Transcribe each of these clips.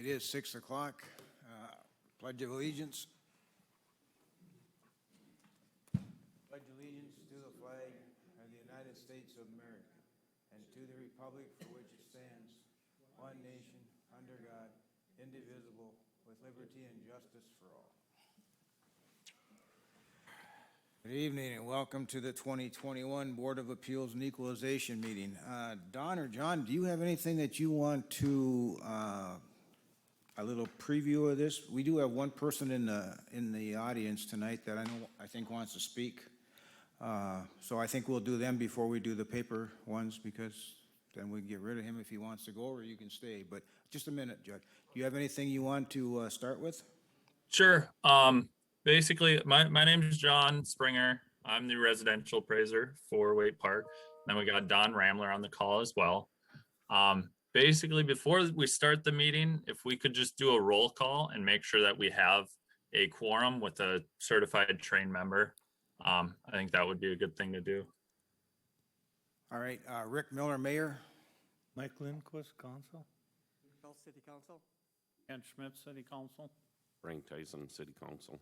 It is 6 o'clock. Pledge of allegiance. Pledge allegiance to the flag of the United States of America and to the republic for which it stands, one nation, under God, indivisible, with liberty and justice for all. Good evening and welcome to the 2021 Board of Appeals and Equalization meeting. Don or John, do you have anything that you want to, a little preview of this? We do have one person in the audience tonight that I think wants to speak. So I think we'll do them before we do the paper ones, because then we can get rid of him if he wants to go, or you can stay. But just a minute, Judge. Do you have anything you want to start with? Sure. Basically, my name is John Springer. I'm the residential appraiser for Waite Park. Then we got Don Ramler on the call as well. Basically, before we start the meeting, if we could just do a roll call and make sure that we have a quorum with a certified trained member, I think that would be a good thing to do. All right, Rick Miller, Mayor. Mike Lindquist, Council. Michelle, City Council. Ken Schmidt, City Council. Frank Tyson, City Council.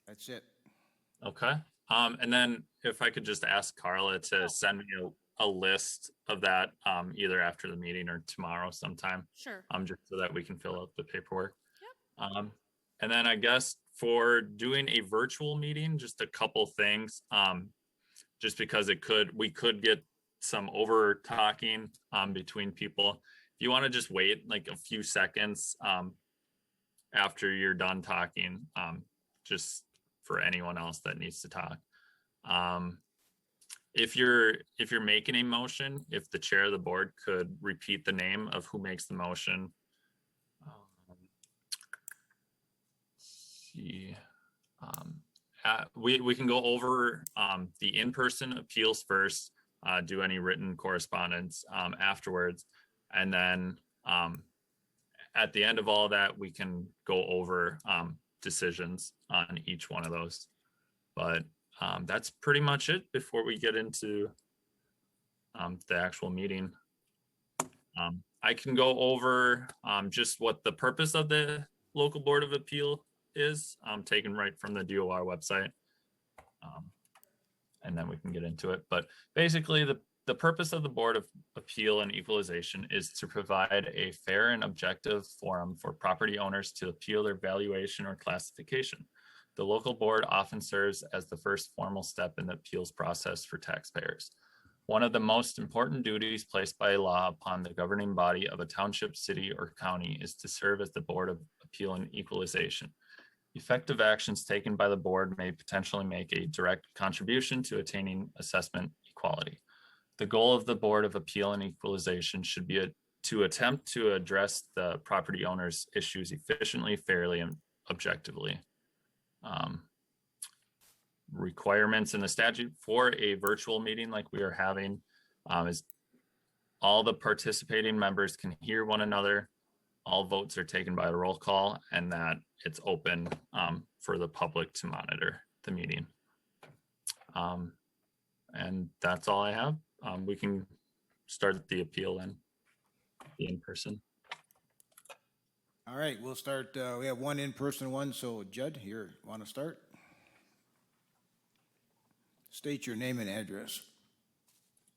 That's it. Okay. And then if I could just ask Carla to send me a list of that either after the meeting or tomorrow sometime. Sure. Just so that we can fill out the paperwork. Yep. And then I guess for doing a virtual meeting, just a couple things. Just because we could get some over talking between people. If you want to just wait like a few seconds after you're done talking, just for anyone else that needs to talk. If you're making a motion, if the chair of the board could repeat the name of who makes the motion. We can go over the in-person appeals first, do any written correspondence afterwards, and then at the end of all that, we can go over decisions on each one of those. But that's pretty much it before we get into the actual meeting. I can go over just what the purpose of the local board of appeal is, taken right from the DOR website. And then we can get into it. But basically the purpose of the Board of Appeal and Equalization is to provide a fair and objective forum for property owners to appeal their valuation or classification. The local board often serves as the first formal step in the appeals process for taxpayers. One of the most important duties placed by law upon the governing body of a township, city, or county is to serve as the Board of Appeal and Equalization. Effective actions taken by the board may potentially make a direct contribution to attaining assessment equality. The goal of the Board of Appeal and Equalization should be to attempt to address the property owner's issues efficiently, fairly, and objectively. Requirements in the statute for a virtual meeting like we are having is all the participating members can hear one another, all votes are taken by a roll call, and that it's open for the public to monitor the meeting. And that's all I have. We can start the appeal then, in person. All right, we'll start. We have one in-person one, so Judd, here, want to start? State your name and address.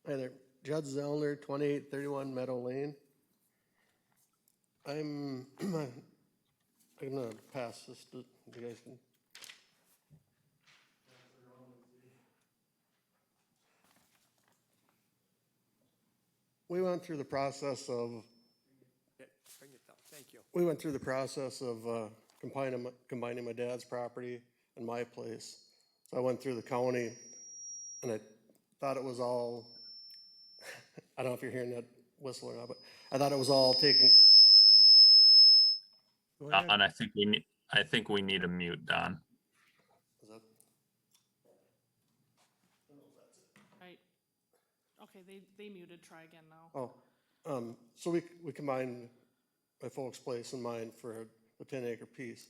Hi there, Judd Zellner, 2831 Meadow Lane. I'm gonna pass this to you guys. We went through the process of. Thank you. We went through the process of combining my dad's property and my place. So I went through the county, and I thought it was all. I don't know if you're hearing that whistle or not, but I thought it was all taken. Don, I think we need a mute, Don. Is that? Right. Okay, they muted. Try again now. Oh, so we combined my folks' place and mine for a 10-acre piece.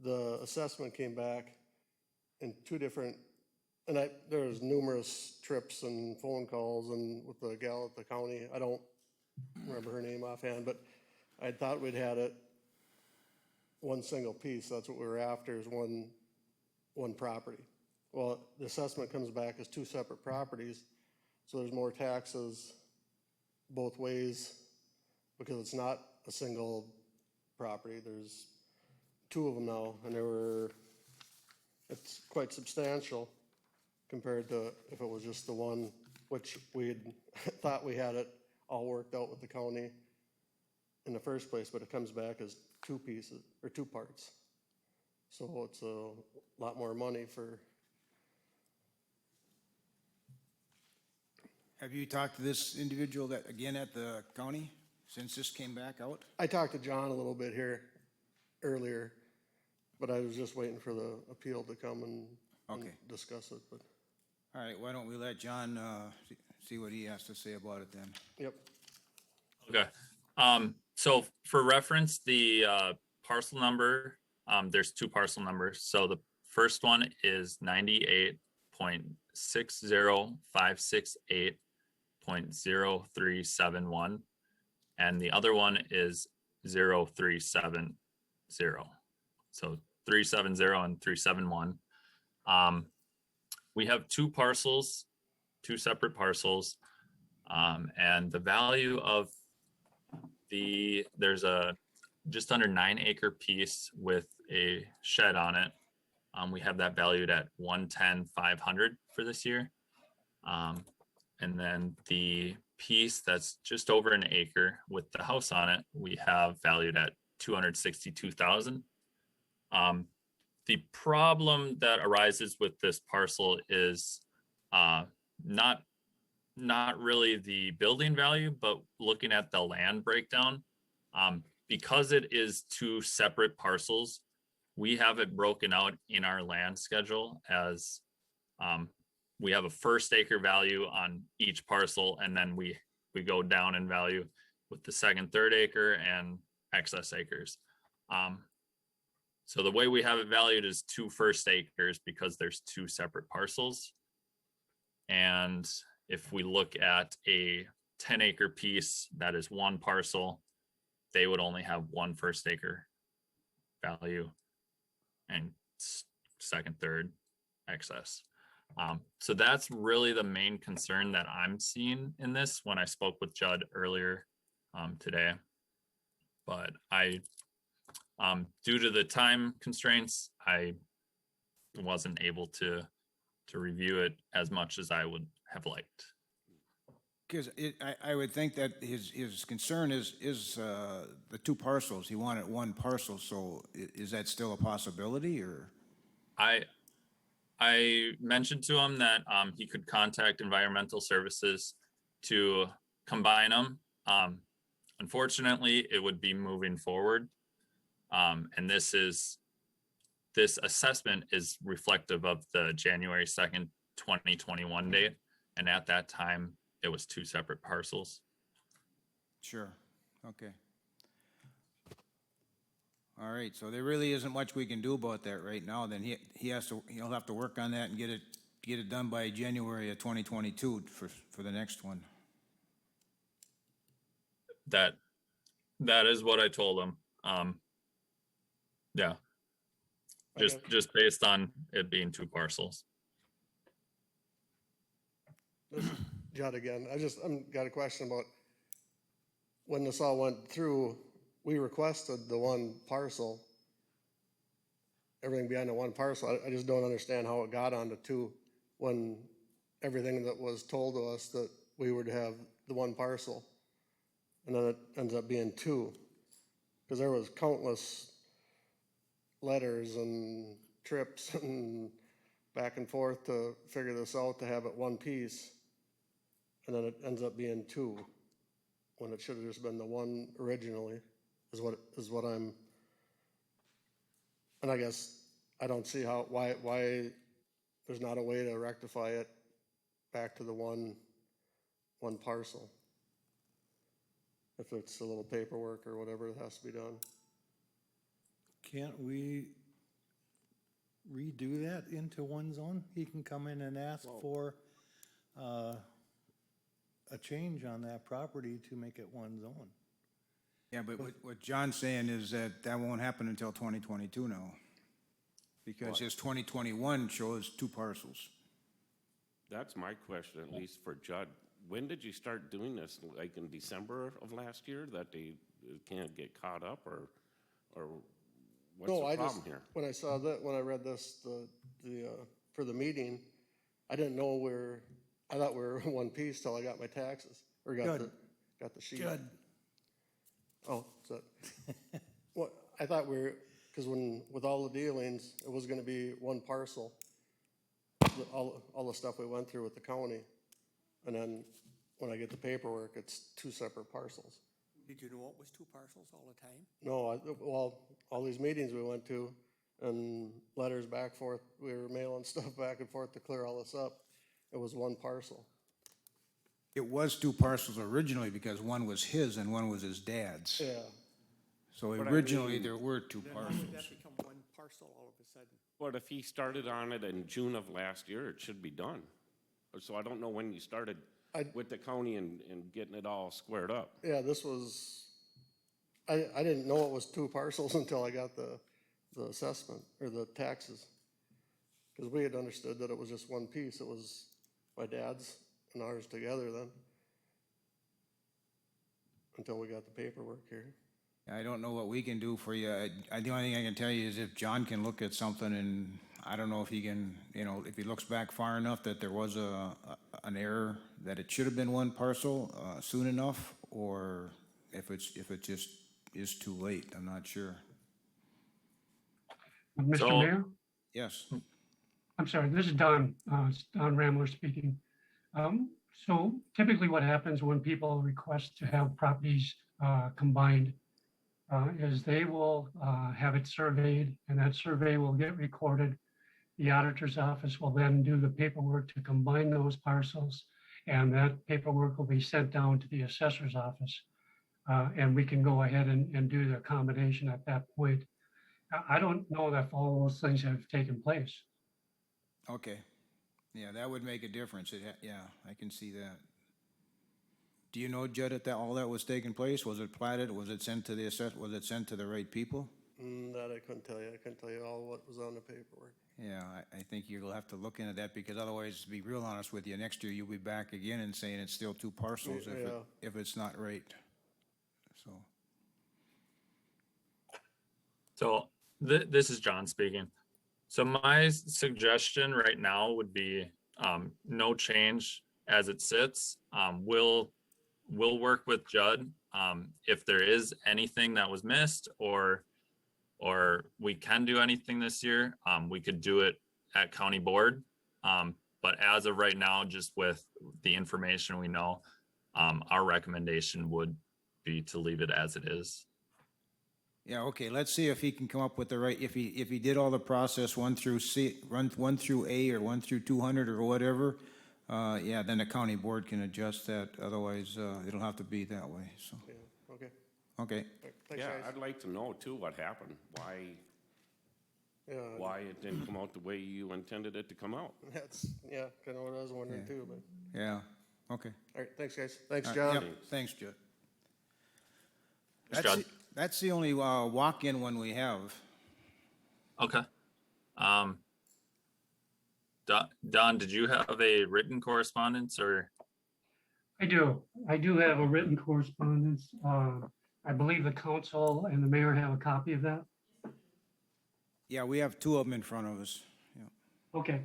The assessment came back in two different, and there was numerous trips and phone calls and with the gal at the county. I don't remember her name offhand, but I thought we'd had it one single piece. That's what we were after, is one property. Well, the assessment comes back as two separate properties, so there's more taxes both ways because it's not a single property. There's two of them now, and it's quite substantial compared to if it was just the one, which we had thought we had it all worked out with the county in the first place, but it comes back as two pieces or two parts. So it's a lot more money for. Have you talked to this individual that, again, at the county, since this came back out? I talked to John a little bit here earlier, but I was just waiting for the appeal to come and Okay. discuss it, but, All right, why don't we let John, see what he has to say about it then? yep. Okay. So for reference, the parcel number, there's two parcel numbers. So the first one is 98.60568.0371, and the other one is 0370. So 370 and 371. We have two parcels, two separate parcels, and the value of there's a just under 9-acre piece with a shed on it. We have that valued at 110,500 for this year. And then the piece that's just over an acre with the house on it, we have valued at 262,000. The problem that arises with this parcel is not really the building value, but looking at the land breakdown. Because it is two separate parcels, we have it broken out in our land schedule as we have a first acre value on each parcel, and then we go down in value with the second, third acre and excess acres. So the way we have it valued is two first acres because there's two separate parcels. And if we look at a 10-acre piece that is one parcel, they would only have one first acre value and second, third excess. So that's really the main concern that I'm seeing in this when I spoke with Judd earlier today. But due to the time constraints, I wasn't able to review it as much as I would have liked. Because I would think that his concern is the two parcels. He wanted one parcel, so is that still a possibility, or? I mentioned to him that he could contact environmental services to combine them. Unfortunately, it would be moving forward. And this assessment is reflective of the January 2nd, 2021 date. And at that time, it was two separate parcels. Sure, okay. All right, so there really isn't much we can do about that right now, then he'll have to work on that and get it done by January of 2022 for the next one. That is what I told him. Yeah. Just based on it being two parcels. Judd again, I'm got a question about when this all went through, we requested the one parcel, everything behind the one parcel. I just don't understand how it got onto two when everything that was told to us that we would have the one parcel. And then it ends up being two, because there was countless letters and trips and back and forth to figure this out, to have it one piece. And then it ends up being two, when it should have just been the one originally, is what I'm, and I guess I don't see why there's not a way to rectify it back to the one parcel. If it's a little paperwork or whatever that has to be done. Can't we redo that into one zone? He can come in and ask for, a change on that property to make it one zone. Yeah, but what John's saying is that that won't happen until 2022 now. Because his 2021 shows 2 parcels. That's my question, at least for Judd. When did you start doing this? Like in December of last year, that they can't get caught up, or what's No, the problem here? when I saw that, when I read this, for the meeting, I didn't know I thought we were one piece till I got my taxes, or got Judd. the sheet. Judd, Oh, so, what, I thought because with all the dealings, it was gonna be one parcel. All the stuff we went through with the county. And then when I get the paperwork, it's 2 separate parcels. Did you know it was 2 parcels all the time? No, well, all these meetings we went to and letters back forth, we were mailing stuff back and forth to clear all this up. It was one parcel. It was 2 parcels originally because one was his and one was his dad's. Yeah, So But I originally mean- there were 2 Then how parcels. did that become one parcel all of a sudden? But if he started on it in June of last year, it should be done. So I don't know when you started with the county and getting it all squared up. yeah, this was, I didn't know it was 2 parcels until I got the assessment or the taxes. Because we had understood that it was just one piece. It was my dad's and ours together then. Until we got the paperwork here. I don't know what we can do for you. The only thing I can tell you is if John can look at something and I don't know if he can, if he looks back far enough that there was an error, that it should have been one parcel soon enough, or if it just is too late. I'm not sure. Mr. So- Mayor, Yes. I'm sorry, this is Don, it's Don Ramler speaking. So typically what happens when people request to have properties combined is they will have it surveyed, and that survey will get recorded. The auditor's office will then do the paperwork to combine those parcels, and that paperwork will be sent down to the assessor's office. And we can go ahead and do the combination at that point. I don't know if all those things have taken place. Okay. Yeah, that would make a difference. Yeah, I can see that. Do you know, Judd, that all that was taking place? Was it platted? Was it sent to was it sent to the right people? That I couldn't tell you. I couldn't tell you all what was on the paperwork. Yeah, I think you'll have to look into that because otherwise, to be real honest with you, next year you'll be back again and saying it's still 2 parcels Yeah. if it's not right. So, So this is John speaking. So my suggestion right now would be no change as it sits. We'll work with Judd. If there is anything that was missed or we can do anything this year, we could do it at county board. But as of right now, just with the information we know, our recommendation would be to leave it as it is. yeah, okay, let's see if he can come up with the right, if he did all the process 1 through A or 1 through 200 or whatever, yeah, then the county board can adjust that. Otherwise, it'll have to be that way, so, Yeah, okay. okay. All right, thanks, Yeah, guys. I'd like to know too what happened, Yeah, why it didn't come out the way you intended it to come out. that's, yeah, kind of what I was wondering too, but, Yeah, okay. all right, thanks, guys. Thanks, Yep, John. thanks, Judd. Thanks, That's Judd. That's the only walk-in one we have. Okay. Don, did you have a written correspondence or? I do have a written correspondence. I believe the council and the mayor have a copy of that. Yeah, we have 2 of them in front of us. Yeah. Okay.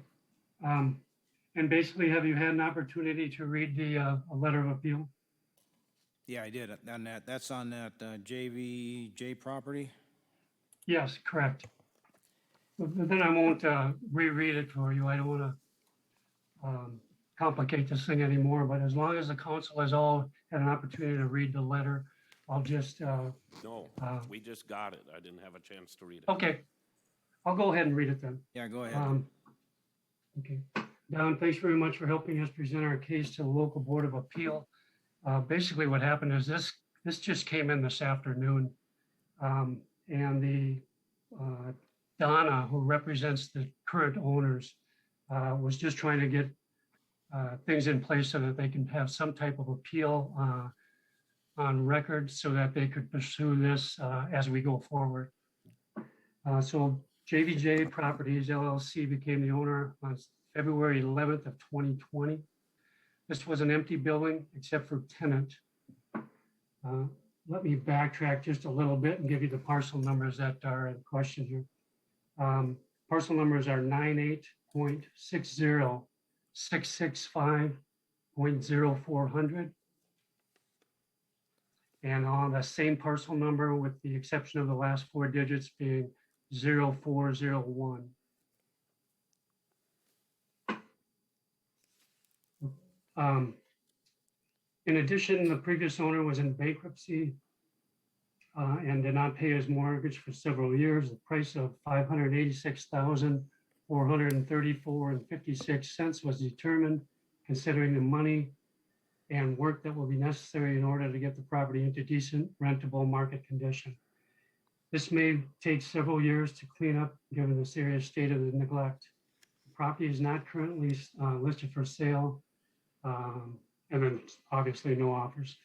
And basically, have you had an opportunity to read the a letter of appeal? Yeah, I did, on that, that's on that JVJ property? Yes, correct. But then I won't reread it for you. I don't want to complicate this thing anymore, but as long as the council has all had an opportunity to read the letter, I'll just, No, we just got it. I didn't have a chance to read it. okay. I'll go ahead and read it then. Yeah, go ahead. Okay. Don, thanks very much for helping us present our case to the local Board of Appeal. Basically what happened is this just came in this afternoon. And the Donna, who represents the current owners, was just trying to get things in place so that they can have some type of appeal on record so that they could pursue this as we go forward. So JVJ Properties LLC became the owner on February 11th of 2020. This was an empty building except for tenant. Let me backtrack just a little bit and give you the parcel numbers that are in question here. Parcel numbers are 98.60.665.0400. And on the same parcel number with the exception of the last four digits being 0401. In addition, the previous owner was in bankruptcy and did not pay his mortgage for several years. The price of $586,434.56 was determined, considering the money and work that will be necessary in order to get the property into decent rentable market condition. This may take several years to clean up given the serious state of the neglect. The property is not currently listed for sale, and then obviously no offers.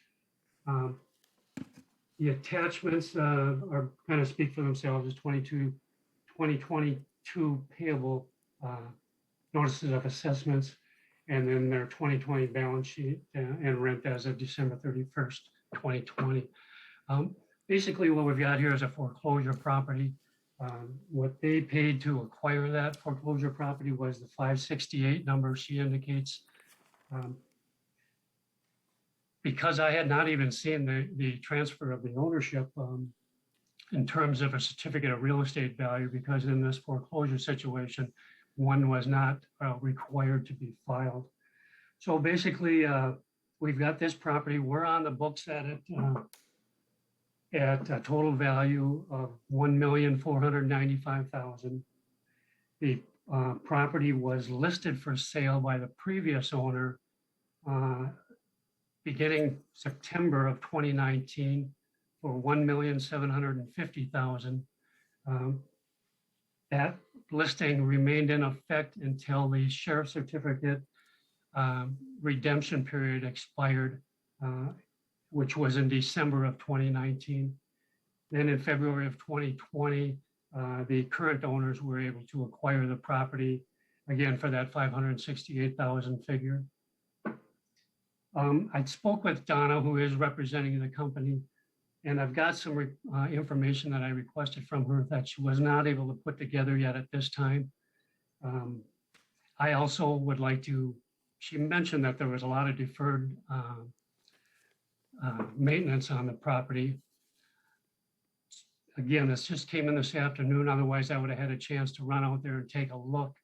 The attachments are kind of speak for themselves as 2022 payable notices of assessments, and then their 2020 balance sheet and rent as of December 31st, 2020. Basically, what we've got here is a foreclosure property. What they paid to acquire that foreclosure property was the 568 number she indicates. Because I had not even seen the transfer of the ownership in terms of a certificate of real estate value, because in this foreclosure situation, one was not required to be filed. So basically, we've got this property. We're on the books at it at a total value of $1,495,000. The property was listed for sale by the previous owner beginning September of 2019 for $1,750,000. That listing remained in effect until the sheriff's certificate redemption period expired, which was in December of 2019. Then in February of 2020, the current owners were able to acquire the property again for that $568,000 figure. I spoke with Donna, who is representing the company, and I've got some information that I requested from her that she was not able to put together yet at this time. I also would like to, she mentioned that there was a lot of deferred maintenance on the property. Again, this just came in this afternoon. Otherwise, I would have had a chance to run out there and take a look.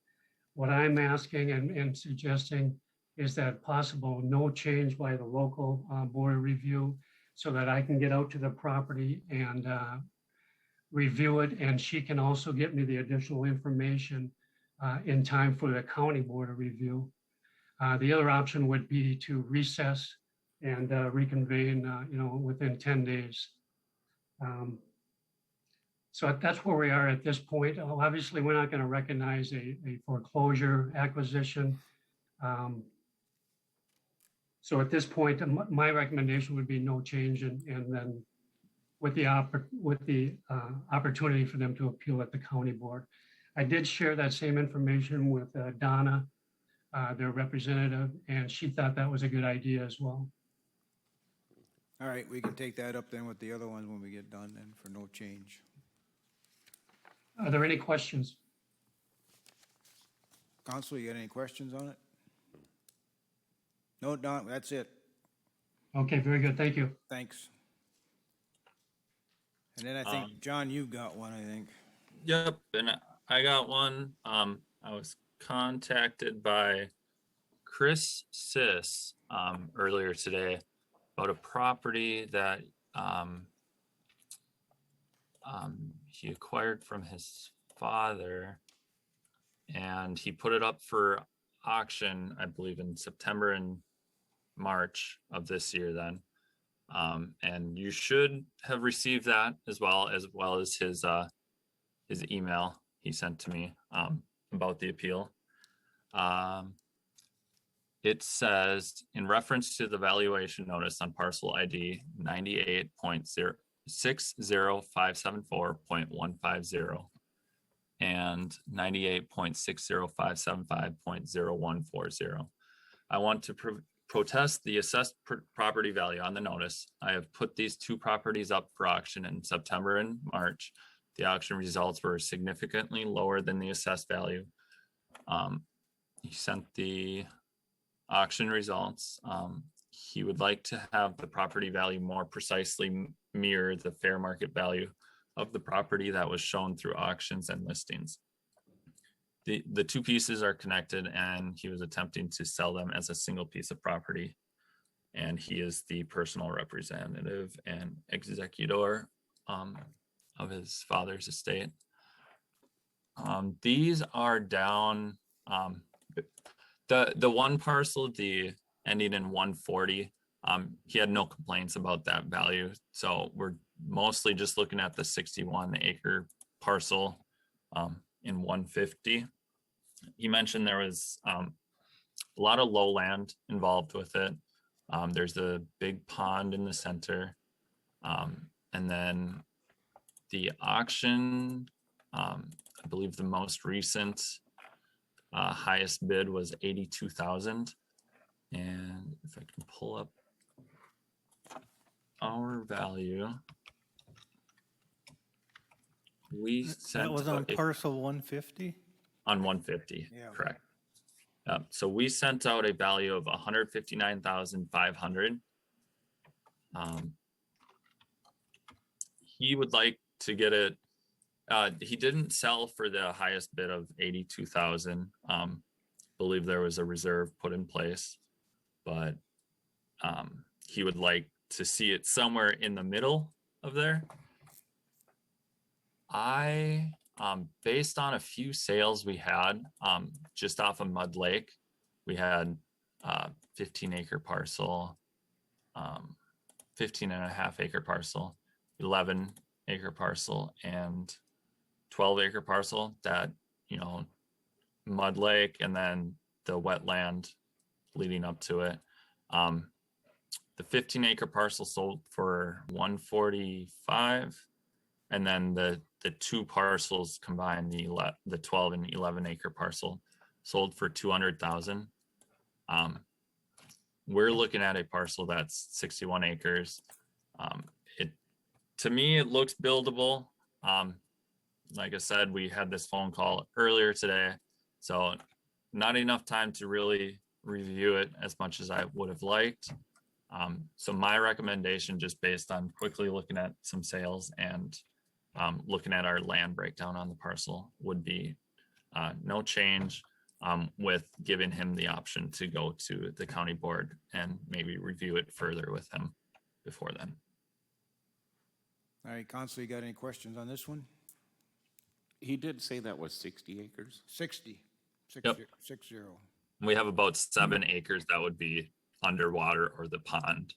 What I'm asking and suggesting is that possible no change by the local board of review so that I can get out to the property and review it. And she can also get me the additional information in time for the county board of review. The other option would be to recess and reconvene, within 10 days. So that's where we are at this point. Obviously, we're not going to recognize a foreclosure acquisition. So at this point, my recommendation would be no change, and then with the opportunity for them to appeal at the county board. I did share that same information with Donna, their representative, and she thought that was a good idea as well. All right, we can take that up then with the other ones when we get done then for no change. Are there any questions? Council, you got any questions on it? No, Don, that's it. Okay, very good. Thank you. Thanks. And then I think, John, you've got one, I think. Yep, and I got one. I was contacted by Chris Sis earlier today about a property that he acquired from his father, and he put it up for auction, I believe, in September and March of this year then. And you should have received that as well as his email he sent to me about the appeal. It says, in reference to the valuation notice on parcel ID 98.060574.150 and 98.605750.0140. I want to protest the assessed property value on the notice. I have put these two properties up for auction in September and March. The auction results were significantly lower than the assessed value. He sent the auction results. He would like to have the property value more precisely mirror the fair market value of the property that was shown through auctions and listings. The two pieces are connected, and he was attempting to sell them as a single piece of property. And he is the personal representative and executor of his father's estate. These are down, the one parcel, the ending in 140, he had no complaints about that value. So we're mostly just looking at the 61-acre parcel in 150. He mentioned there was a lot of lowland involved with it. There's a big pond in the center. And then the auction, I believe the most recent highest bid was 82,000. And if I can pull up our value, we sent That was on parcel 150? on 150, Yeah. correct. So we sent out a value of 159,500. He would like to get it. He didn't sell for the highest bid of 82,000. Believe there was a reserve put in place, but he would like to see it somewhere in the middle of there. Based on a few sales we had just off of Mud Lake, we had 15-acre parcel, 15.5-acre parcel, 11-acre parcel, and 12-acre parcel that, Mud Lake and then the wetland leading up to it. The 15-acre parcel sold for 145, and then the two parcels combined, the 12 and 11-acre parcel sold for 200,000. We're looking at a parcel that's 61 acres. To me, it looks buildable. Like I said, we had this phone call earlier today, so not enough time to really review it as much as I would have liked. So my recommendation, just based on quickly looking at some sales and looking at our land breakdown on the parcel, would be no change, with giving him the option to go to the county board and maybe review it further with him before then. All right, Council, you got any questions on this one? He did say that was 60 acres. 60. Yep. 60. We have about 7 acres that would be underwater or the pond.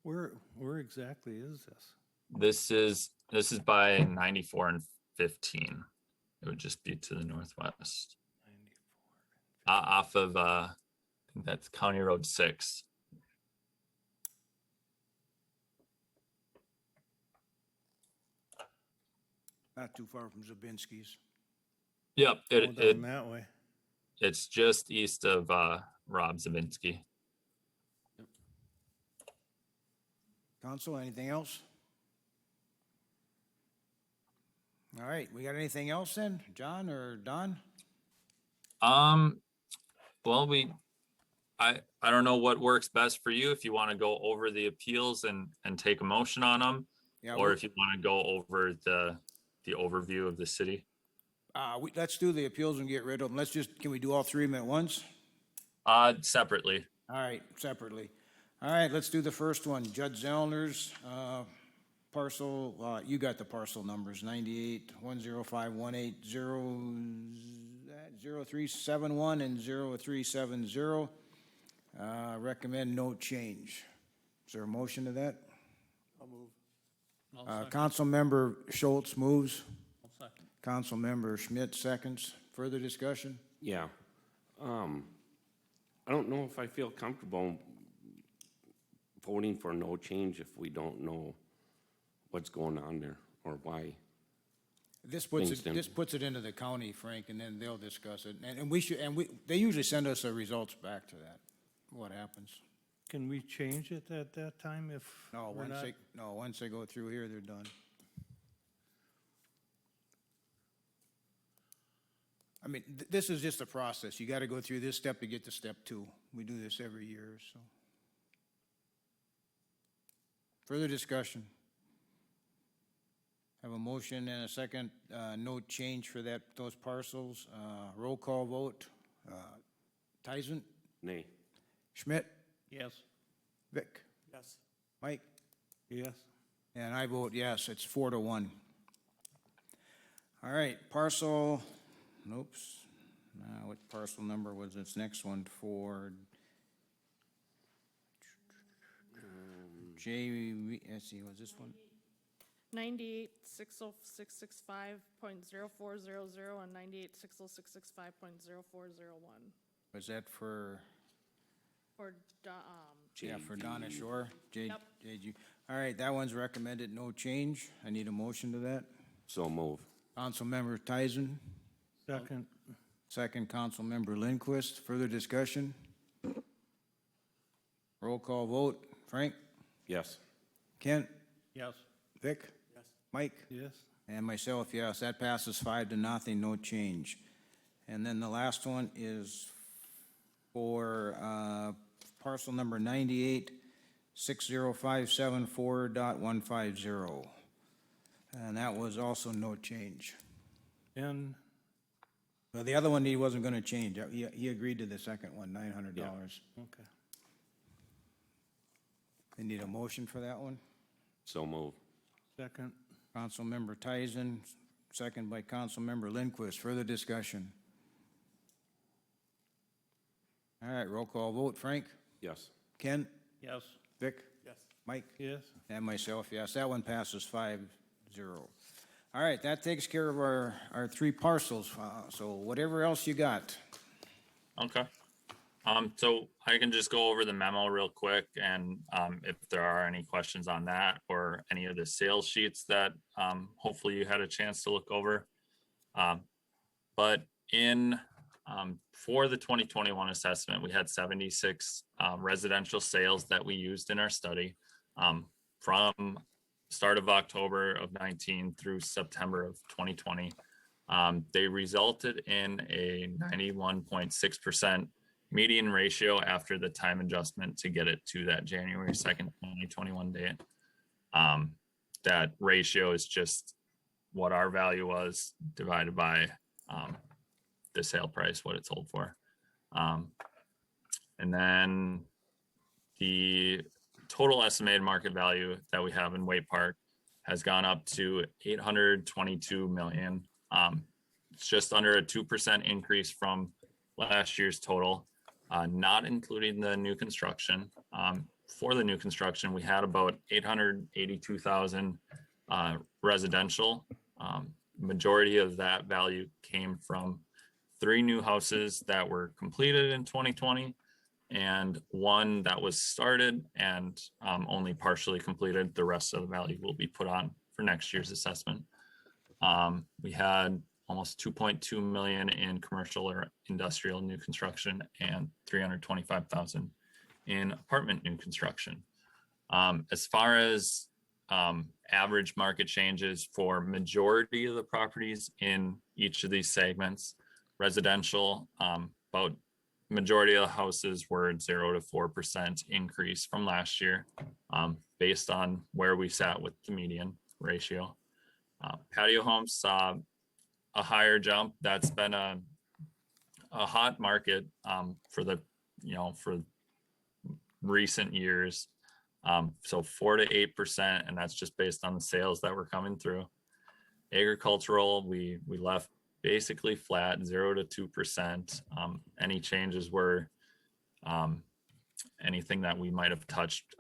Where exactly is this? This is by 94 and 15. It would just be to the northwest. 94. Off of I think that's County Road 6. Not too far from Zabinski's. Yep, Go down that way. it's just east of Rob Zabinski. Council, anything else? All right, we got anything else then, John or Don? Well, I don't know what works best for you, if you want to go over the appeals and take a motion on them, Yeah, or if you want to go over the overview of the city. let's do the appeals and get rid of them. Can we do all three of them at once? Separately. All right, separately. All right, let's do the first one. Judge Zellner's parcel, you got the parcel numbers, 98-105-180-0371 and 0370. Recommend no change. Is there a motion to that? I'll move. Councilmember Schultz moves. Councilmember Schmidt seconds. Further discussion? Yeah. I don't know if I feel comfortable voting for no change if we don't know what's going on there or why. This puts Things it, didn't- this puts it into the county, Frank, and then they'll discuss it. And we should, and they usually send us the results back to that, what happens. Can we change it at that time if No, we're not? once they go through here, they're done. I mean, this is just a process. You got to go through this step to get to step 2. We do this every year, so. Further discussion? Have a motion and a second, no change for those parcels. Roll call vote. Tyson, Nay. Schmidt, Yes. Vic, Yes. Mike, Yes. and I vote yes. It's 4-1. All right, parcel, oops. What parcel number was this next one for? JV, let's see, was this one? 98-60665.0400 and 98-60665.0401 Was that for, for, for Donna Shore? Yep. JG. All right, that one's recommended, no change. I need a motion to that. So move. Councilmember Tyson, Second. second Councilmember Lindquist. Further discussion? Roll call vote. Frank? Yes. Kent? Yes. Vic? Yes. Mike? Yes. And myself, yes. That passes 5-0, no change. And then the last one is for parcel number 98-60574.150. And that was also no change. And Well, the other one he wasn't going to change. He agreed to the second one, $900. okay. They need a motion for that one. So move. Second. Councilmember Tyson, second by Councilmember Lindquist. Further discussion? All right, roll call vote. Frank? Yes. Ken? Yes. Vic? Yes. Mike? Yes. And myself, yes. That one passes 5-0. All right, that takes care of our 3 parcels. So whatever else you got. Okay. So I can just go over the memo real quick, and if there are any questions on that or any of the sales sheets that hopefully you had a chance to look over. But in for the 2021 assessment, we had 76 residential sales that we used in our study from start of October of 19 through September of 2020. They resulted in a 91.6% median ratio after the time adjustment to get it to that January 2nd, 2021 date. That ratio is just what our value was divided by the sale price, what it sold for. And then the total estimated market value that we have in Waite Park has gone up to 822 million. It's just under a 2% increase from last year's total, not including the new construction. For the new construction, we had about 882,000 residential. Majority of that value came from 3 new houses that were completed in 2020 and 1 that was started and only partially completed. The rest of the value will be put on for next year's assessment. We had almost 2.2 million in commercial or industrial new construction and 325,000 in apartment new construction. As far as average market changes for majority of the properties in each of these segments, residential, about majority of the houses were 0 to 4% increase from last year, based on where we sat with the median ratio. Patio homes saw a higher jump. That's been a hot market for the, for recent years. So 4 to 8%, and that's just based on the sales that were coming through. Agricultural, we left basically flat, 0 to 2%. Any changes were anything that we might have touched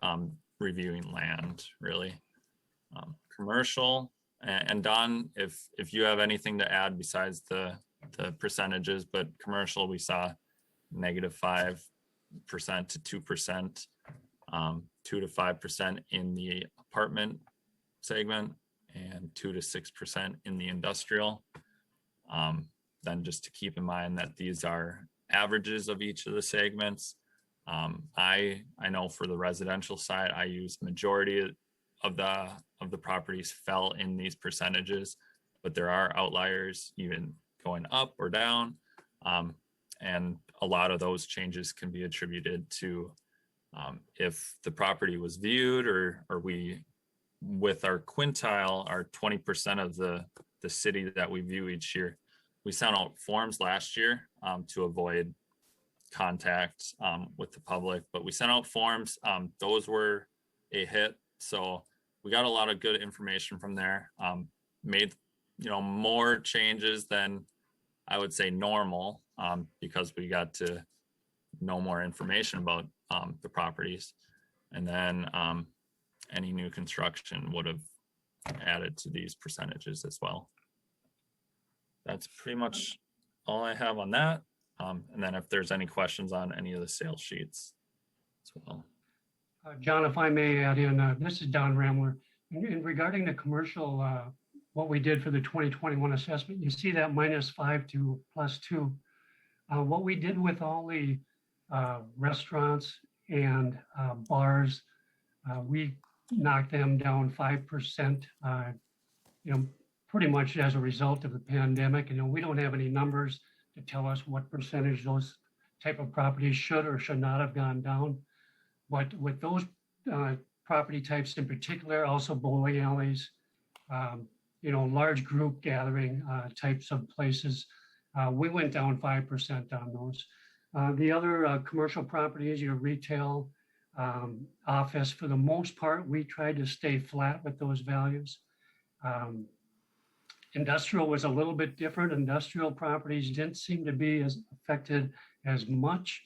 reviewing land, really. Commercial, and Don, if you have anything to add besides the percentages, but commercial, we saw -5 to 2%, 2 to 5% in the apartment segment, and 2 to 6% in the industrial. Then just to keep in mind that these are averages of each of the segments. I know for the residential side, I use majority of the properties fell in these percentages, but there are outliers even going up or down. And a lot of those changes can be attributed to if the property was viewed or we, with our quintile, our 20% of the city that we view each year, we sent out forms last year to avoid contact with the public, but we sent out forms. Those were a hit. So we got a lot of good information from there. Made, more changes than I would say normal because we got to know more information about the properties. And then any new construction would have added to these percentages as well. That's pretty much all I have on that. And then if there's any questions on any of the sales sheets as well. John, if I may add in, this is Don Ramler. In regarding the commercial, what we did for the 2021 assessment, you see that -5 to +2. What we did with all the restaurants and bars, we knocked them down 5%, pretty much as a result of the pandemic. We don't have any numbers to tell us what percentage those type of properties should or should not have gone down. But with those property types in particular, also bowling alleys, large group gathering types of places, we went down 5% on those. The other commercial properties, your retail, office, for the most part, we tried to stay flat with those values. Industrial was a little bit different. Industrial properties didn't seem to be as affected as much.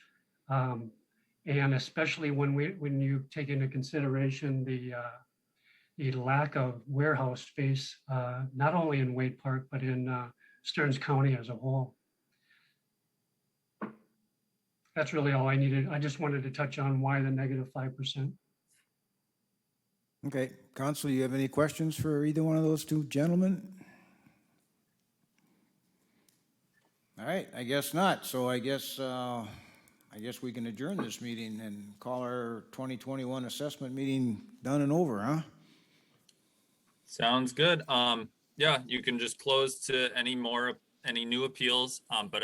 And especially when you take into consideration the lack of warehouse space, not only in Wade Park, but in Stearns County as a whole. That's really all I needed. I just wanted to touch on why the -5%. Okay, Council, you have any questions for either one of those two gentlemen? All right, I guess not. So I guess we can adjourn this meeting and call our 2021 assessment meeting done and over, huh? Sounds good. Yeah, you can just close to any new appeals. But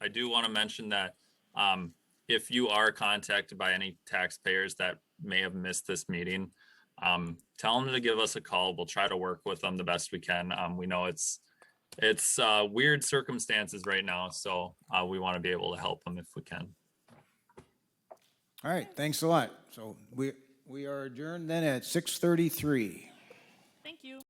I do want to mention that if you are contacted by any taxpayers that may have missed this meeting, tell them to give us a call. We'll try to work with them the best we can. We know it's weird circumstances right now, so we want to be able to help them if we can. All right, thanks a lot. So we are adjourned then at 6:33. Thank you.